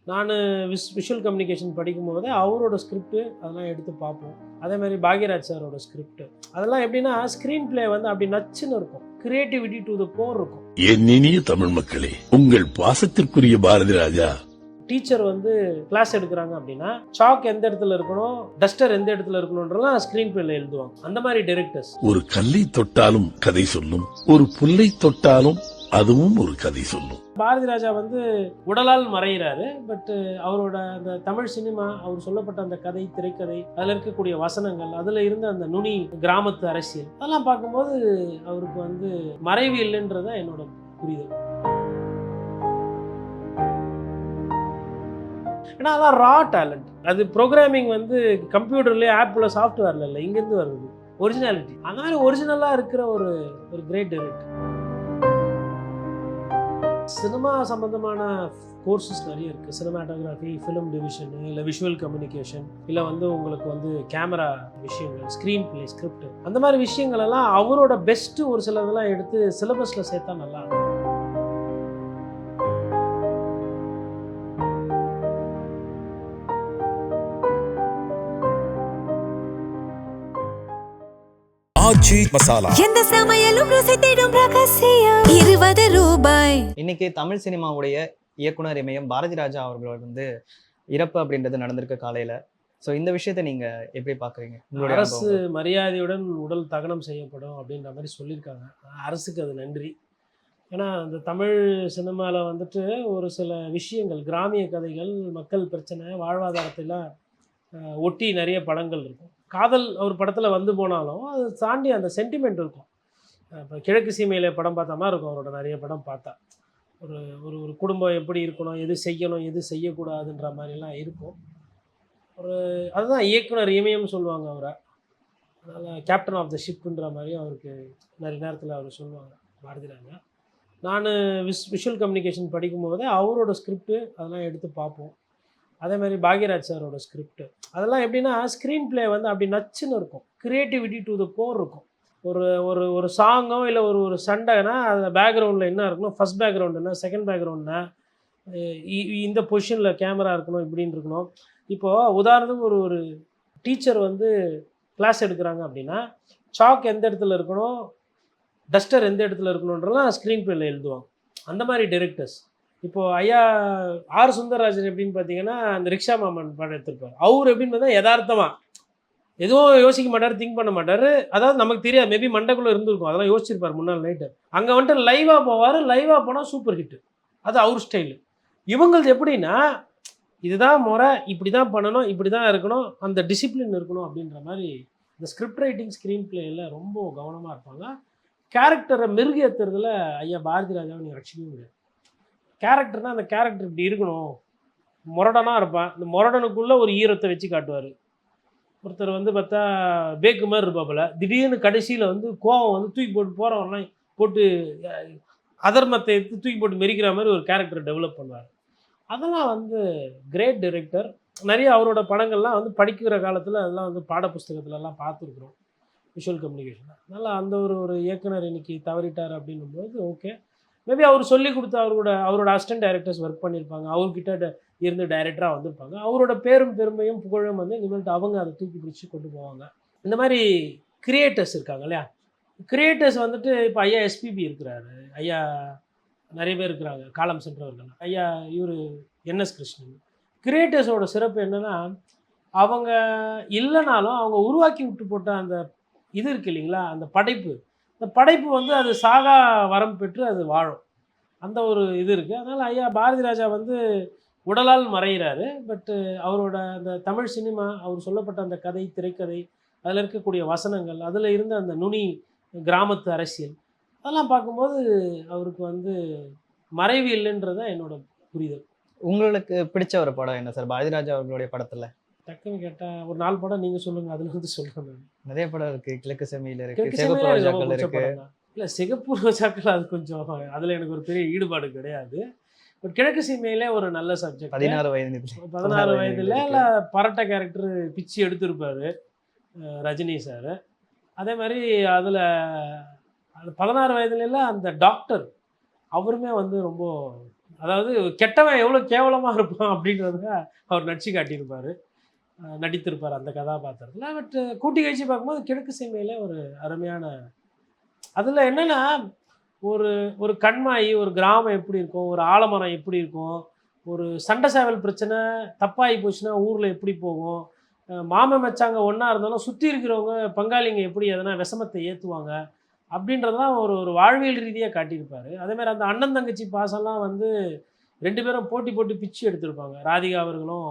நான் visual communication படிக்கும்போது அவரோட ஸ்கிரிப்ட் அதெல்லாம் எடுத்து பார்ப்போம். அதே மாதிரி பாக்யராஜ் சாரோட ஸ்கிரிப்ட் அதெல்லாம் எப்படின்னா ஸ்க்ரீன் பிளே வந்து அப்படி நச்சுன்னு இருக்கும். கிரியேட்டிவிட்டி டு த கோர் இருக்கும். என் இனிய தமிழ் மக்களே, உங்கள் பாசத்திற்குரிய பாரதி ராஜா. டீச்சர் வந்து கிளாஸ் எடுக்கிறாங்க அப்படின்னா சாக் எந்த இடத்துல இருக்கணும், டஸ்டர் எந்த இடத்துல இருக்கணும்ன்றலாம் ஸ்கிரீன் பிளேல எழுதுவாங்க. அந்த மாதிரி டைரக்டர்ஸ். ஒரு கல்லை தொட்டாலும் கதை சொல்லும், ஒரு புல்லை தொட்டாலும் அதுவும் ஒரு கதை சொல்லும். பாரதி ராஜா வந்து உடலால் மறைகிறாரு. பட் அவரோட அந்த தமிழ் சினிமா, அவர் சொல்லப்பட்ட அந்த கதை, திரைக்கதை, அதில் இருக்கக்கூடிய வசனங்கள், அதில் இருந்த அந்த நுனி கிராமத்து அரசியல் அதெல்லாம் பார்க்கும்போது அவருக்கு வந்து மறைவு இல்லைன்றதான் என்னோட புரிதல். ஏன்னா அதான் ரா டேலண்ட். அது ப்ரோக்ராமிங் வந்து கம்ப்யூட்டர்லேயே ஆப்பில் சாஃப்ட்வேர்ல இல்லை, இங்கேருந்து வருது ஒரிஜினாலிட்டி. அந்த மாதிரி ஒரிஜினலாக இருக்கிற ஒரு கிரேட் டைரக்டர். சினிமா சம்மந்தமான கோர்சஸ் நிறைய இருக்குது. சினிமாட்டோகிராஃபி, ஃபிலிம் டிவிஷனு, இல்லை விஷுவல் கம்யூனிகேஷன், இல்லை வந்து உங்களுக்கு வந்து கேமரா விஷயங்கள், ஸ்க்ரீன் பிளே, ஸ்கிரிப்ட், அந்த மாதிரி விஷயங்கள் எல்லாம் அவரோட பெஸ்ட்டு ஒரு சிலதெல்லாம் எடுத்து சிலபஸில் சேர்த்தா நல்லா இருக்கும். ஆச்சி மசாலா, எந்த சமையலும் ருசி தேடும் ரகசியம் 20 ரூபாய். இன்னைக்கு தமிழ் சினிமாவுடைய இயக்குனர் இமயம் பாரதி ராஜா அவர்களோட வந்து இறப்பு அப்படின்றது நடந்திருக்க காலையில. ஸோ இந்த விஷயத்தை நீங்க எப்படி பாக்குறீங்க? அரசு மரியாதையுடன் உடல் தகனம் செய்யப்படும் அப்படின்ற மாதிரி சொல்லியிருக்காங்க. அரசுக்கு அது நன்றி. ஏன்னா அந்த தமிழ் சினிமாவில் வந்துட்டு ஒரு சில விஷயங்கள், கிராமிய கதைகள், மக்கள் பிரச்சனை, வாழ்வாதாரத்தெல்லாம் ஒட்டி நிறைய படங்கள் இருக்கும். காதல் ஒரு படத்தில் வந்து போனாலும் அதை தாண்டி அந்த சென்டிமெண்ட் இருக்கும். இப்போ கிழக்கு சீமையில படம் பார்த்த மாதிரி இருக்கும் அவரோட நிறைய படம் பார்த்தா. ஒரு ஒரு ஒரு குடும்பம் எப்படி இருக்கணும், எது செய்யணும், எது செய்யக்கூடாதுன்ற மாதிரிலாம் இருக்கும். அதுதான் இயக்குனர் இமயம் சொல்லுவாங்க அவரை. அதனால் கேப்டன் ஆஃப் த ஷிப்புன்ற மாதிரியும் அவருக்கு நிறைய நேரத்தில் அவர் சொல்லுவாங்க பாரதி ராஜா. நான் விஷுவல் கம்யூனிகேஷன் படிக்கும்போது அவரோட ஸ்கிரிப்ட் அதெல்லாம் எடுத்து பார்ப்போம். அதே மாதிரி பாக்யராஜ் சாரோட ஸ்கிரிப்ட் அதெல்லாம் எப்படின்னா ஸ்க்ரீன் பிளே வந்து அப்படி நச்சுன்னு இருக்கும். கிரியேட்டிவிட்டி டு த கோர் இருக்கும். ஒரு ஒரு ஒரு சாங்கோ இல்லை ஒரு சண்டைனா அதில் பேக்ரவுண்டில் என்ன இருக்கணும், ஃபஸ்ட் பேக்ரவுண்டுனா, செகண்ட் பேக்ரவுண்ட்னா, இந்த பொசிஷனில் கேமரா இருக்கணும், இப்படின்னு இருக்கணும். இப்போது உதாரணத்துக்கு ஒரு டீச்சர் வந்து கிளாஸ் எடுக்கிறாங்க அப்படின்னா சாக் எந்த இடத்துல இருக்கணும், டஸ்டர் எந்த இடத்துல இருக்கணுன்றலாம் ஸ்க்ரீன் பிளேல எழுதுவாங்க. அந்த மாதிரி டைரக்டர்ஸ். இப்போது ஐயா ஆர் சுந்தரராஜன் எப்படின்னு பார்த்தீங்கன்னா அந்த ரிக்ஷா மாமன் படம் எடுத்திருப்பார். அவர் எப்படின்னு பார்த்தா யதார்த்தமாக எதுவும் யோசிக்க மாட்டார், திங்க் பண்ண மாட்டார். அதாவது நமக்கு தெரியாது, மேபி மண்டைக்குள்ளே இருந்திருக்கும், அதெல்லாம் யோசிச்சிருப்பார் முன்னாள் நைட்டு. அங்கே வந்துட்டு லைவாக போவார், லைவாக போனால் சூப்பர் ஹிட்டு. அது அவர் ஸ்டைலு. இவங்களது எப்படின்னா இதுதான் முறை, இப்படி தான் பண்ணணும், இப்படி தான் இருக்கணும், அந்த டிசிப்ளின் இருக்கணும் அப்படின்ற மாதிரி இந்த ஸ்கிரிப்ட் ரைட்டிங், ஸ்க்ரீன் பிளேயில் ரொம்ப கவனமாக இருப்பாங்க. கேரக்டரை மெருகேற்றுறதுல ஐயா பாரதி ராஜாவை நீங்கள் அடிச்சிக்கவே முடியாது. கேரக்டர்னால் அந்த கேரக்டர் இப்படி இருக்கணும், முரடனாக இருப்பான், இந்த முரடனுக்குள்ளே ஒரு ஈரத்தை வச்சு காட்டுவார். ஒருத்தர் வந்து பார்த்தா பேக்கு மாதிரி இருப்பாப்புல, திடீர்னு கடைசியில் வந்து கோவம் வந்து தூக்கி போட்டு போகிறவங்கலாம் போட்டு அதர்மத்தை எடுத்து தூக்கி போட்டு மெரிக்கிற மாதிரி ஒரு கேரக்டரை டெவலப் பண்ணுவார். அதெல்லாம் வந்து கிரேட் டைரக்டர். நிறைய அவரோட படங்கள்லாம் வந்து படிக்கிற காலத்தில் அதெல்லாம் வந்து பாட புஸ்தகத்துலலாம் பார்த்துருக்குறோம் விஷுவல் கம்யூனிகேஷன். அதனால் அந்த ஒரு இயக்குனர் இன்னைக்கு தவறிட்டார் அப்படின்னும்போது ஓகே, மேபி அவர் சொல்லி கொடுத்த அவரோட அசிஸ்டன்ட் டைரக்டர்ஸ் ஒர்க் பண்ணியிருப்பாங்க, அவர்கிட்ட இருந்து டைரக்டராக வந்திருப்பாங்க. அவரோட பேரும் பெருமையும் புகழும் வந்து இனிமேல்ட்டு அவங்க அதை தூக்கி பிடிச்சி கொண்டு போவாங்க. இந்த மாதிரி கிரியேட்டர்ஸ் இருக்காங்க இல்லையா. கிரியேட்டர்ஸ் வந்துட்டு இப்போ ஐயா எஸ்பிபி இருக்கிறாரு, ஐயா நிறைய பேர் இருக்கிறாங்க, காலம் சென்றவர்கள், ஐயா இவர் என்எஸ் கிருஷ்ணன். கிரியேட்டர்ஸோட சிறப்பு என்னென்னா அவங்க இல்லைனாலும் அவங்க உருவாக்கி விட்டு போட்ட அந்த இது இருக்குது இல்லைங்களா, அந்த படைப்பு. அந்த படைப்பு வந்து அது சாகா வரம் பெற்று அது வாழும். அந்த ஒரு இது இருக்குது. அதனால் ஐயா பாரதி ராஜா வந்து உடலால் மறைகிறாரு. பட்டு அவரோட அந்த தமிழ் சினிமா, அவர் சொல்லப்பட்ட அந்த கதை, திரைக்கதை, அதில் இருக்கக்கூடிய வசனங்கள், அதில் இருந்த அந்த நுனி கிராமத்து அரசியல் அதெல்லாம் பார்க்கும்போது அவருக்கு வந்து மறைவு இல்லைன்றதான் என்னோட புரிதல். உங்களுக்கு பிடிச்ச ஒரு படம் என்ன சார் பாரதி ராஜா அவர்களுடைய படத்துல? டக்குன்னு கேட்டால் ஒரு 4 படம் நீங்கள் சொல்லுங்கள், அதில் வந்து சொல்கிறேன். நிறைய படம் இருக்கு. கிழக்கு செம்மையில் இருக்கு, சிகப்பு ரோஜாக்கள் இருக்கு. இல்லை, சிகப்பு ரோஜாக்கள் அது கொஞ்சம் அதில் எனக்கு ஒரு பெரிய ஈடுபாடு கிடையாது. பட் கிழக்கு சீமையிலே ஒரு நல்ல சப்ஜெக்ட். 16 வயதில் இல்லை பரட்ட கேரக்டர் பிச்சு எடுத்திருப்பார் ரஜினி சார். அதே மாதிரி அதில் 16 வயதுல அந்த டாக்டர் அவருமே வந்து ரொம்ப அதாவது கெட்டவன் எவ்வளோ கேவலமாக இருப்பான் அப்படின்றத அவர் நடிச்சு காட்டியிருப்பார், நடித்திருப்பார் அந்த கதாபாத்திரத்தில். பட் கூட்டி கழிச்சு பார்க்கும்போது கிழக்கு சீமையில் ஒரு அருமையான, அதில் என்னென்னா ஒரு ஒரு கண்மாயி, ஒரு கிராமம் எப்படி இருக்கும், ஒரு ஆலமரம் எப்படி இருக்கும், ஒரு சண்டை சேவல் பிரச்சனை தப்பாகி போச்சுன்னா ஊரில் எப்படி போகும், மாமன் மச்சாங்க ஒன்றா இருந்தாலும் சுற்றி இருக்கிறவங்க பங்காளிங்க எப்படி எதனா விஷமத்தை ஏற்றுவாங்க அப்படின்றதெல்லாம் ஒரு ஒரு வாழ்வியல் ரீதியாக காட்டியிருப்பார். அதேமாதிரி அந்த அண்ணன் தங்கச்சி பாசம்லாம் வந்து 2 பேரும் போட்டி போட்டு பிச்சு எடுத்திருப்பாங்க. ராதிகா அவர்களும்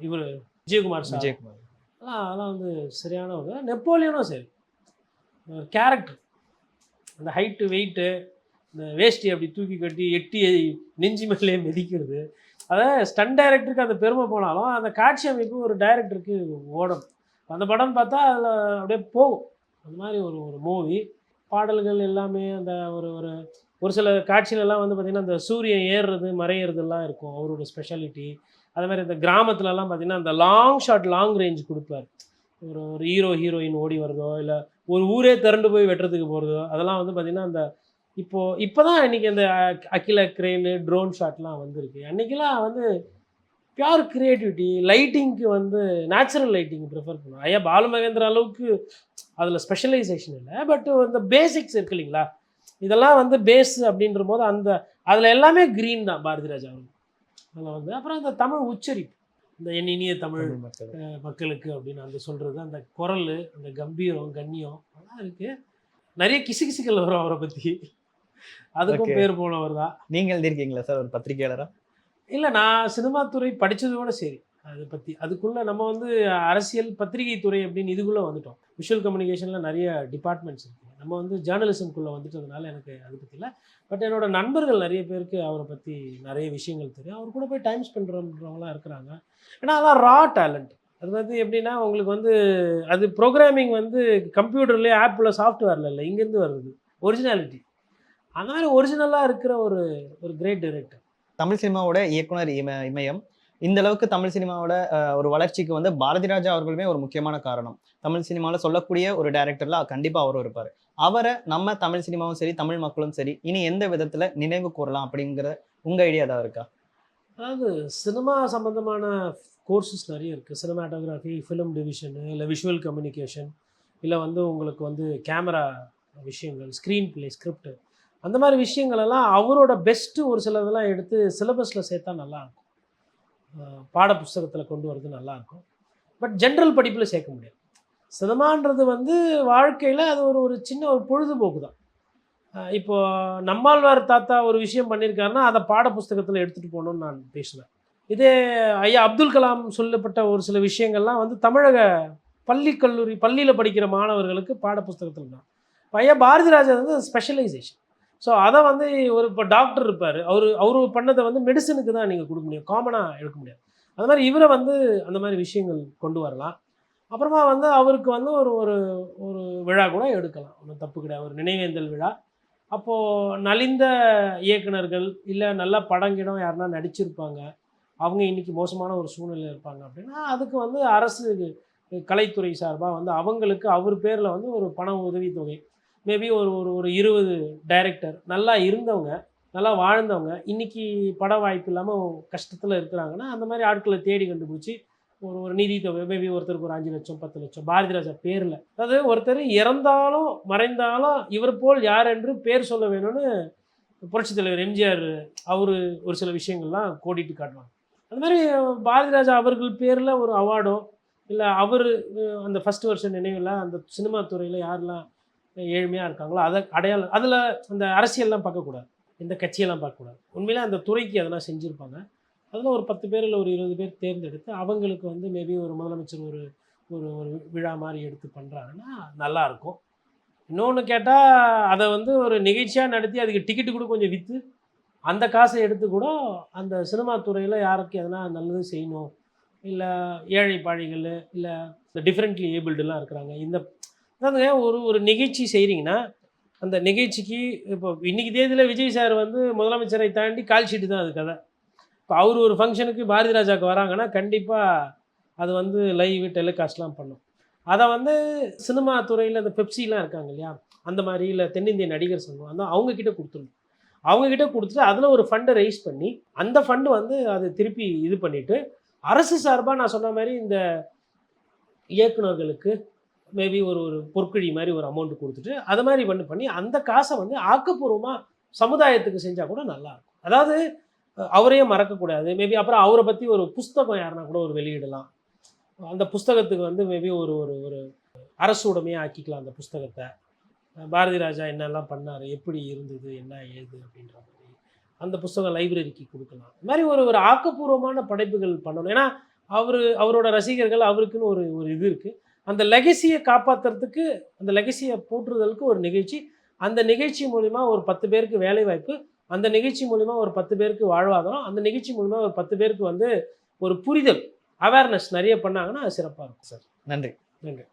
இவர் விஜயகுமார் சார். விஜயகுமார். அதெல்லாம் வந்து சரியான ஒரு நெப்போலியனும் சரி, ஒரு கேரக்டர். அந்த ஹைட்டு வெயிட்டு, இந்த வேஷ்டி அப்படி தூக்கி கட்டி எட்டி நெஞ்சு மேலே மிதிக்கிறது, அதாவது ஸ்டன் டைரக்டருக்கு அந்த பெருமை போனாலும் அந்த காட்சி அமைப்பு ஒரு டைரக்டருக்கு ஓடும். அந்த படம் பார்த்தா அதில் அப்படியே போகும். அந்த மாதிரி ஒரு ஒரு மூவி. பாடல்கள் எல்லாமே அந்த ஒரு ஒரு ஒரு சில காட்சிகளெல்லாம் வந்து பார்த்திங்கன்னா அந்த சூரியன் ஏறுறது மறையிறதுலாம் இருக்கும், அவரோட ஸ்பெஷாலிட்டி. அதே மாதிரி இந்த கிராமத்துலலாம் பார்த்திங்கன்னா அந்த லாங் ஷாட், லாங் ரேஞ்ச் கொடுப்பார். ஒரு ஒரு ஹீரோ ஹீரோயின் ஓடி வர்றதோ, இல்லை ஒரு ஊரே திரண்டு போய் வெட்டுறதுக்கு போகிறதோ, அதெல்லாம் வந்து பார்த்திங்கன்னா அந்த இப்போ தான் இன்றைக்கி அந்த அகில கிரேனு ட்ரோன் ஷாட்லாம் வந்திருக்கு. அன்றைக்கெல்லாம் வந்து பியூர் க்ரியேட்டிவிட்டி, லைட்டிங்க்கு வந்து நேச்சுரல் லைட்டிங் ப்ரிஃபர் பண்ணுவோம். ஐயா பாலு மகேந்திர அளவுக்கு அதில் ஸ்பெஷலைசேஷன் இல்லை, பட் இந்த பேசிக்ஸ் இருக்கு இல்லைங்களா, இதெல்லாம் வந்து பேஸ் அப்படின்ற போது அந்த அதில் எல்லாமே க்ரீன் தான் பாரதி ராஜா அவர்கள். அதில் வந்து அப்புறம் இந்த தமிழ் உச்சரிப்பு, இந்த என் இனிய தமிழ் மக்களுக்கு அப்படின்னு அந்த சொல்கிறது, அந்த குரல், அந்த கம்பீரம், கண்ணியம் அதெல்லாம் இருக்குது. நிறைய கிசுகிசுகள் வரும் அவரை பற்றி, அதுக்கும் பேர் போனவர் தான். நீங்கள் எழுதியிருக்கீங்களா சார் ஒரு பத்திரிகையாளரா? இல்லை, நான் சினிமா துறை படித்ததோடு சரி, அதை பற்றி அதுக்குள்ளே நம்ம வந்து அரசியல் பத்திரிகை துறை அப்படின்னு இதுக்குள்ளே வந்துட்டோம். விஷுவல் கம்யூனிகேஷனில் நிறைய டிபார்ட்மெண்ட்ஸ் இருக்குது. நம்ம வந்து ஜேர்னலிசம்குள்ளே வந்துட்டதுனால எனக்கு அதை பற்றி இல்லை. பட் என்னோடய நண்பர்கள் நிறைய பேருக்கு அவரை பற்றி நிறைய விஷயங்கள் தெரியும். அவர் கூட போய் டைம் ஸ்பெண்ட் பண்ணுறவங்களாம் இருக்கிறாங்க. ஏன்னா அதான் ரா டேலண்ட். அது வந்து எப்படின்னா உங்களுக்கு வந்து அது ப்ரோக்ராமிங் வந்து கம்ப்யூட்டர்லேயே ஆப்பில் சாஃப்ட்வேரில் இல்லை, இங்கேருந்து வருது ஒரிஜினாலிட்டி. அந்த மாதிரி ஒரிஜினலாக இருக்கிற ஒரு ஒரு கிரேட் டைரக்டர். தமிழ் சினிமாவோட இயக்குனர் இமயம் இந்த அளவுக்கு தமிழ் சினிமாவோட ஒரு வளர்ச்சிக்கு வந்து பாரதி ராஜா அவர்களுமே ஒரு முக்கியமான காரணம். தமிழ் சினிமாவில் சொல்லக்கூடிய ஒரு டைரக்டர்ல கண்டிப்பாக அவரும் இருப்பார். அவரை நம்ம தமிழ் சினிமாவும் சரி, தமிழ் மக்களும் சரி, இனி எந்த விதத்தில் நினைவு கூறலாம் அப்படிங்கிற உங்கள் ஐடியா தான் இருக்கா? அதாவது சினிமா சம்மந்தமான கோர்சஸ் நிறைய இருக்குது. சினிமாட்டோகிராஃபி, ஃபிலிம் டிவிஷனு, இல்லை விஷுவல் கம்யூனிகேஷன், இல்லை வந்து உங்களுக்கு வந்து கேமரா விஷயங்கள், ஸ்க்ரீன் பிளே, ஸ்கிரிப்ட், அந்த மாதிரி விஷயங்களெல்லாம் அவரோட பெஸ்ட்டு ஒரு சிலதெல்லாம் எடுத்து சிலபஸில் சேர்த்தா நல்லாயிருக்கும். பாட புஸ்தகத்தில் கொண்டு வரது நல்லாயிருக்கும். பட் ஜென்ரல் படிப்பில் சேர்க்க முடியாது. சினிமான்றது வந்து வாழ்க்கையில் அது ஒரு ஒரு சின்ன ஒரு பொழுதுபோக்கு தான். இப்போது நம்மாழ்வார் தாத்தா ஒரு விஷயம் பண்ணியிருக்காருன்னா அதை பாட புஸ்தகத்தில் எடுத்துகிட்டு போகணுன்னு நான் பேசுவேன். இதே ஐயா அப்துல் கலாம் சொல்லப்பட்ட ஒரு சில விஷயங்கள்லாம் வந்து தமிழக பள்ளி கல்லூரி பள்ளியில் படிக்கிற மாணவர்களுக்கு பாட புஸ்தகத்தில் தான். ஐயா பாரதி ராஜா வந்து ஸ்பெஷலைசேஷன். ஸோ அதை வந்து ஒரு இப்போ டாக்டர் இருப்பார், அவர் பண்ணதை வந்து மெடிசனுக்கு தான் நீங்கள் கொடுக்க முடியும், காமனாக எடுக்க முடியாது. அது மாதிரி இவரை வந்து அந்த மாதிரி விஷயங்கள் கொண்டு வரலாம். அப்புறமா வந்து அவருக்கு வந்து ஒரு ஒரு ஒரு விழா கூட எடுக்கலாம், ஒன்றும் தப்பு கிடையாது, ஒரு நினைவேந்தல் விழா. அப்போது நலிந்த இயக்குனர்கள் இல்லை நல்ல படங்கிடம் யாருன்னா நடிச்சிருப்பாங்க, அவங்க இன்றைக்கி மோசமான ஒரு சூழ்நிலையில் இருப்பாங்க அப்படின்னா அதுக்கு வந்து அரசு கலைத்துறை சார்பாக வந்து அவங்களுக்கு அவர் பேரில் வந்து ஒரு பண உதவித்தொகை, மேபி ஒரு ஒரு ஒரு 20 டைரக்டர் நல்லா இருந்தவங்க, நல்லா வாழ்ந்தவங்க, இன்றைக்கி பட வாய்ப்பு இல்லாமல் கஷ்டத்தில் இருக்கிறாங்கன்னா அந்த மாதிரி ஆட்களை தேடி கண்டுபிடிச்சி ஒரு ஒரு நிதித்தொகை, மேபி ஒருத்தருக்கு ஒரு 5 லட்சம் 10 லட்சம் பாரதி ராஜா பேரில். அதாவது ஒருத்தர் இறந்தாலும் மறைந்தாலும் இவர் போல் யார் என்று பேர் சொல்ல வேணும்னு புரட்சித் தலைவர் எம்ஜிஆர் அவர் ஒரு சில விஷயங்கள்லாம் கோடிட்டு காட்டுவாங்க. அது மாதிரி பாரதி ராஜா அவர்கள் பேரில் ஒரு அவார்டோ, இல்லை அவர் அந்த ஃபஸ்ட் வருஷம் நினைவில் அந்த சினிமா துறையில் யாரெல்லாம் ஏழ்மையாக இருக்காங்களோ அதை அடையாளம், அதில் அந்த அரசியல்லாம் பார்க்கக்கூடாது, இந்த கட்சியெல்லாம் பார்க்கக்கூடாது. உண்மையிலே அந்த துறைக்கு அதெல்லாம் செஞ்சுருப்பாங்க. அதில் ஒரு 10 பேர் இல்லை ஒரு 20 பேர் தேர்ந்தெடுத்து அவங்களுக்கு வந்து மேபி ஒரு முதலமைச்சர் ஒரு ஒரு ஒரு விழா மாதிரி எடுத்து பண்ணுறாங்கன்னா நல்லாயிருக்கும். இன்னொன்று கேட்டால் அதை வந்து ஒரு நிகழ்ச்சியாக நடத்தி அதுக்கு டிக்கெட்டு கூட கொஞ்சம் விற்று அந்த காசை எடுத்து கூட அந்த சினிமா துறையில் யாருக்கு எதனா நல்லது செய்யணும், இல்லை ஏழை பாழிகள், இல்லை இந்த டிஃப்ரெண்ட்லி ஏபிள்டுலாம் இருக்கிறாங்க, இந்த அதாவதுங்க ஒரு ஒரு நிகழ்ச்சி செய்கிறீங்கன்னா அந்த நிகழ்ச்சிக்கு இப்போ இன்றைக்கி தேதியில் விஜய் சார் வந்து முதலமைச்சரை தாண்டி கால் ஷீட்டு தான் அது கதை. இப்போ அவர் ஒரு ஃபங்க்ஷனுக்கு பாரதி ராஜாவுக்கு வராங்கன்னா கண்டிப்பாக அது வந்து லைவ் டெலிகாஸ்ட்லாம் பண்ணும். அதை வந்து சினிமா துறையில் அந்த பெப்சிலாம் இருக்காங்க இல்லையா, அந்த மாதிரி இல்லை தென்னிந்திய நடிகர் சங்கம் அந்த அவங்கக்கிட்ட கொடுத்துடணும். அவங்கக்கிட்ட கொடுத்துட்டு அதில் ஒரு ஃபண்டை ரைஸ் பண்ணி அந்த ஃபண்டு வந்து அது திருப்பி இது பண்ணிவிட்டு அரசு சார்பாக நான் சொன்ன மாதிரி இந்த இயக்குநர்களுக்கு மேபி ஒரு பொற்குழி மாதிரி ஒரு அமௌண்ட் கொடுத்துட்டு அது மாதிரி பண்ணி அந்த காசை வந்து ஆக்கப்பூர்வமாக சமுதாயத்துக்கு செஞ்சால் கூட நல்லாயிருக்கும். அதாவது அவரையே மறக்கக்கூடாது. மேபி அப்புறம் அவரை பற்றி ஒரு புஸ்தகம் யாருன்னா கூட ஒரு வெளியிடலாம். அந்த புஸ்தகத்துக்கு வந்து மேபி ஒரு அரசு உடைமையாக ஆக்கிக்கலாம் அந்த புஸ்தகத்தை. பாரதி ராஜா என்னெல்லாம் பண்ணார், எப்படி இருந்தது, என்ன ஏது அப்படின்ற மாதிரி அந்த புஸ்தகம் லைப்ரரிக்கு கொடுக்கலாம். இந்த மாதிரி ஒரு ஆக்கப்பூர்வமான படைப்புகள் பண்ணணும். ஏன்னா அவரோட ரசிகர்கள் அவருக்குன்னு ஒரு இது இருக்குது. அந்த லெகசியை காப்பாற்றுறதுக்கு, அந்த லெகசியை போற்றுதலுக்கு ஒரு நிகழ்ச்சி, அந்த நிகழ்ச்சி மூலிமா ஒரு 10 பேருக்கு வேலை வாய்ப்பு, அந்த நிகழ்ச்சி மூலிமா ஒரு 10 பேருக்கு வாழ்வாதாரம், அந்த நிகழ்ச்சி மூலிமா ஒரு 10 பேருக்கு வந்து ஒரு புரிதல், அவேர்னஸ் நிறைய பண்ணாங்கன்னா அது சிறப்பாக இருக்கும் சார். நன்றி. நன்றி.